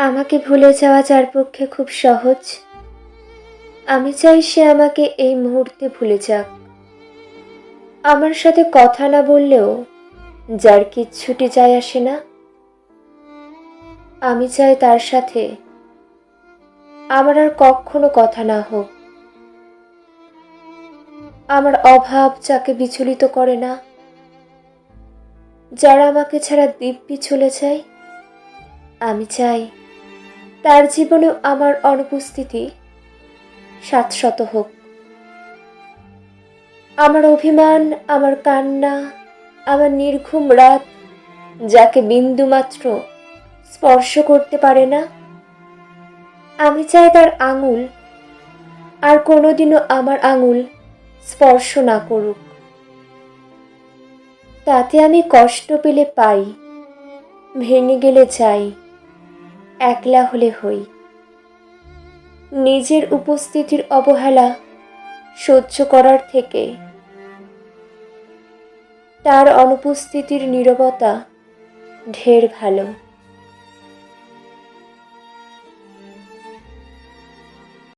আমাকে ভুলে যাওয়া যার পক্ষে খুব সহজ, আমি চাই সে আমাকে এই মুহূর্তে ভুলে যাক। আমার সাথে কথা না বললেও যার কিচ্ছুটি যায় আসে না, আমি চাই তার সাথে আমার আর কখনো কথা না হোক। আমার অভাব যাকে বিচলিত করে না, যারা আমাকে ছাড়া দিব্যি চলে যায়, আমি চাই তার জীবনেও আমার অনুপস্থিতি শাশ্বত হোক। আমার অভিমান, আমার কান্না, আমার নির্ঘুম রাত যাকে বিন্দুমাত্র স্পর্শ করতে পারে না, আমি চাই তার আঙুল আর কোনোদিনও আমার আঙুল স্পর্শ না করুক। তাতে আমি কষ্ট পেলে পাই, ভেঙে গেলে যাই, একলা হলে হই। নিজের উপস্থিতির অবহেলা সহ্য করার থেকে তার অনুপস্থিতির নীরবতা ঢের ভালো।